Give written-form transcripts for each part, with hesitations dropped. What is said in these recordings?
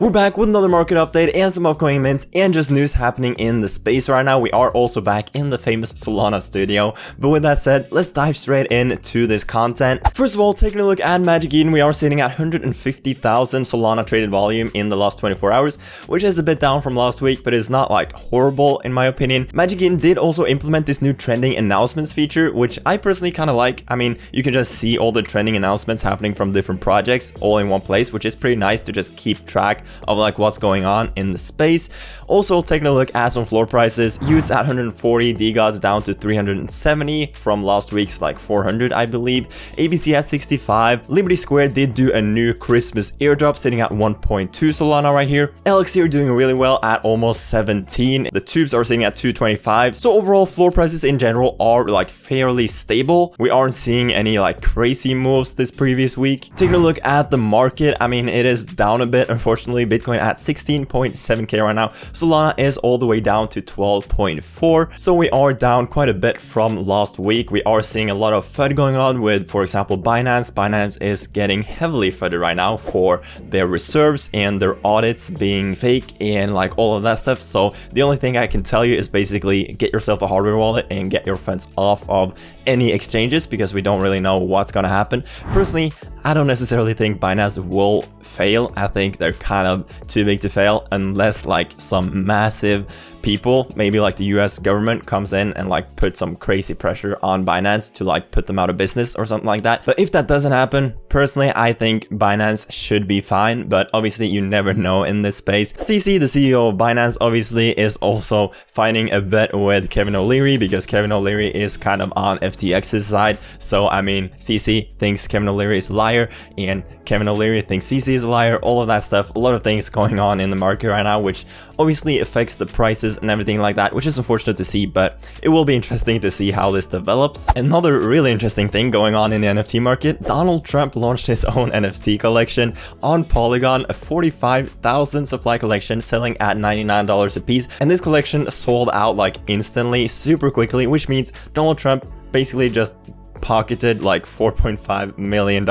We're back with another market update and some upcoming mints and just news happening in the space right now. We are also back in the famous Solana studio. But with that said, let's dive straight into this content. First of all, taking a look at Magic Eden, we are sitting at 150,000 Solana traded volume in the last 24 hours, which is a bit down from last week, but it's not like horrible in my opinion. Magic Eden did also implement this new trending announcements feature, which I personally kind of like. I mean, you can just see all the trending announcements happening from different projects all in one place, which is pretty nice to just keep track of like what's going on in the space. Also taking a look at some floor prices, UT's at 140, DGOD's down to 370 from last week's like 400 I believe, ABC at 65, Liberty Square did do a new Christmas airdrop sitting at 1.2 Solana right here, Elixir doing really well at almost 17, the tubes are sitting at 225, so overall floor prices in general are like fairly stable. We aren't seeing any like crazy moves this previous week. Taking a look at the market, I mean it is down a bit unfortunately. Bitcoin at 16.7k right now. Solana is all the way down to 12.4. So we are down quite a bit from last week. We are seeing a lot of FUD going on with, for example, Binance. Binance is getting heavily FUDed right now for their reserves and their audits being fake and like all of that stuff. So the only thing I can tell you is basically get yourself a hardware wallet and get your funds off of any exchanges because we don't really know what's gonna happen. Personally, I don't necessarily think Binance will fail. I think they're kind of too big to fail unless like some massive people, maybe like the US government comes in and like put some crazy pressure on Binance to like put them out of business or something like that. But if that doesn't happen, personally, I think Binance should be fine, but obviously you never know in this space. CC, the CEO of Binance, obviously is also fighting a bet with Kevin O'Leary because Kevin O'Leary is kind of on FTX's side. So I mean, CC thinks Kevin O'Leary is a liar and Kevin O'Leary thinks CC is a liar, all of that stuff. A lot of things going on in the market right now, which obviously affects the prices and everything like that, which is unfortunate to see, but it will be interesting to see how this develops. Another really interesting thing going on in the NFT market, Donald Trump launched his own NFT collection on Polygon, a 45,000 supply collection selling at $99 a piece, and this collection sold out like instantly, super quickly, which means Donald Trump basically just pocketed like $4.5 million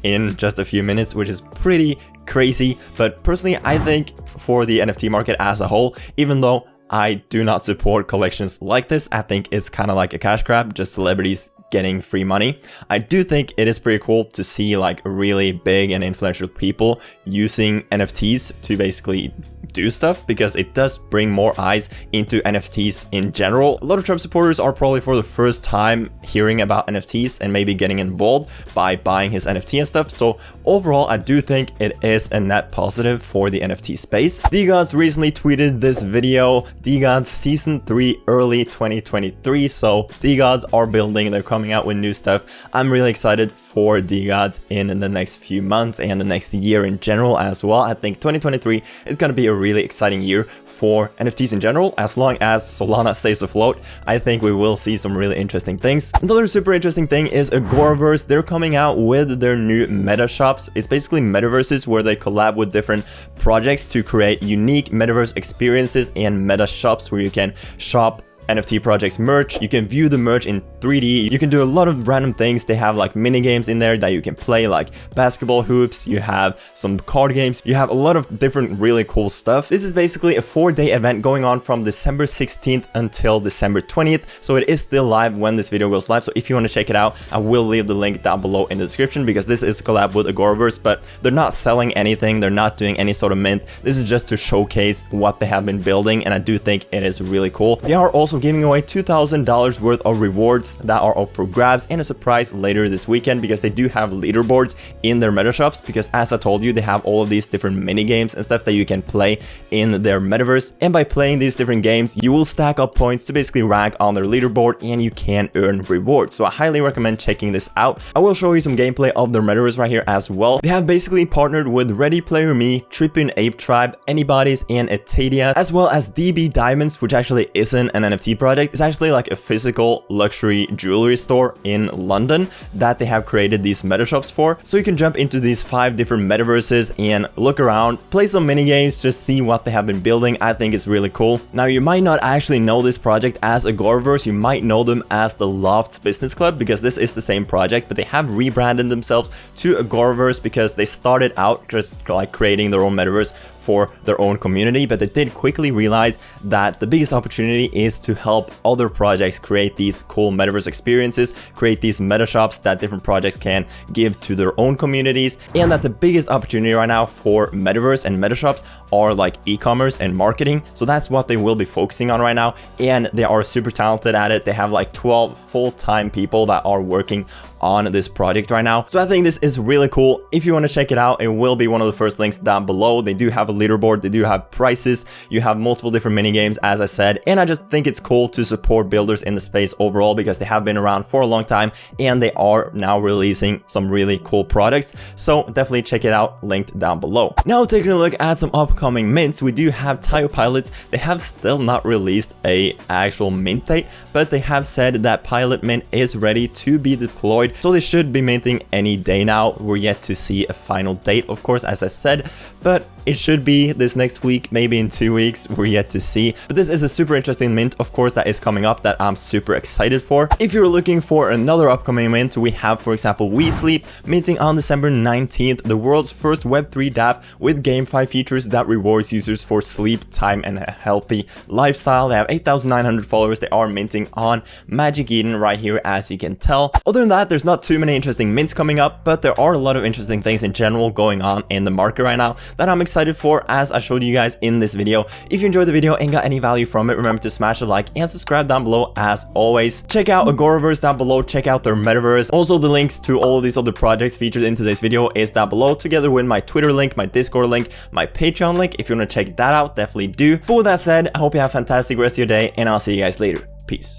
in just a few minutes, which is pretty crazy. But personally, I think for the NFT market as a whole, even though I do not support collections like this, I think it's kind of like a cash grab, just celebrities getting free money. I do think it is pretty cool to see like really big and influential people using NFTs to basically do stuff because it does bring more eyes into NFTs in general. A lot of Trump supporters are probably for the first time hearing about NFTs and maybe getting involved by buying his NFT and stuff. So overall, I do think it is a net positive for the NFT space. DGOD's recently tweeted this video, DGOD's season 3 early 2023. So DGOD's are building, they're coming out with new stuff. I'm really excited for DGOD's in the next few months and the next year in general as well. I think 2023 is going to be a really exciting year for NFTs in general. As long as Solana stays afloat, I think we will see some really interesting things. Another super interesting thing is Agoraverse. They're coming out with their new meta shops. It's basically metaverses where they collab with different projects to create unique metaverse experiences and meta shops where you can shop NFT projects merch. You can view the merch in 3D. You can do a lot of random things. They have like mini games in there that you can play, like basketball hoops. You have some card games. You have a lot of different really cool stuff. This is basically a 4-day event going on from December 16th until December 20th. So it is still live when this video goes live. So if you want to check it out, I will leave the link down below in the description because this is a collab with Agoraverse, but they're not selling anything. They're not doing any sort of mint. This is just to showcase what they have been building, and I do think it is really cool. They are also giving away $2,000 worth of rewards that are up for grabs and a surprise later this weekend because they do have leaderboards in their meta shops because, as I told you, they have all of these different mini games and stuff that you can play in their metaverse, and by playing these different games you will stack up points to basically rank on their leaderboard and you can earn rewards. So I highly recommend checking this out. I will show you some gameplay of their metaverse right here as well. They have basically partnered with Ready Player Me, Trippin' Ape Tribe, Anybody's, and Etadia, as well as DB Diamonds, which actually isn't an NFT project. It's actually like a physical luxury luxury jewelry store in London that they have created these meta shops for. So you can jump into these 5 different metaverses and look around, play some mini games, just see what they have been building. I think it's really cool. Now, you might not actually know this project as Agoraverse, you might know them as the Loft Business Club, because this is the same project, but they have rebranded themselves to Agoraverse because they started out just like creating their own metaverse for their own community, but they did quickly realize that the biggest opportunity is to help other projects create these cool metaverse experiences, create these meta shops that different projects can give to their own communities, and that the biggest opportunity right now for metaverse and meta shops are like e-commerce and marketing. So that's what they will be focusing on right now, and they are super talented at it. They have like 12 full-time people that are working on this project right now. So I think this is really cool. If you want to check it out, it will be one of the first links down below. They do have a leaderboard, they do have prices, you have multiple different mini games, as I said, and I just think it's cool to support builders in the space overall because they have been around for a long time and they are now releasing some really cool products. So definitely check it out, linked down below. Now, taking a look at some upcoming mints, we do have Tayo Pilots. They have still not released a actual mint date, but they have said that Pilot Mint is ready to be deployed. So they should be minting any day now. We're yet to see a final date, of course, as I said, but it should be this next week, maybe in 2 weeks, we're yet to see. But this is a super interesting mint, of course, that is coming up that I'm super excited for. If you're looking for another upcoming mint, we have, for example, We Sleep, minting on December 19th, the world's first Web3 dApp with GameFi features that rewards users for sleep, time, and a healthy lifestyle. They have 8,900 followers. They are minting on Magic Eden right here, as you can tell. Other than that, there's not too many interesting mints coming up, but there are a lot of interesting things in general going on in the market right now that I'm excited for, as I showed you guys in this video. If you enjoyed the video and got any value from it, remember to smash a like and subscribe down below as always. Check out Agoraverse down below, check out their metaverse. Also, the links to all of these other projects featured in today's video is down below, together with my Twitter link, my Discord link, my Patreon link. If you want to check that out, definitely do. But with that said, I hope you have a fantastic rest of your day, and I'll see you guys later. Peace.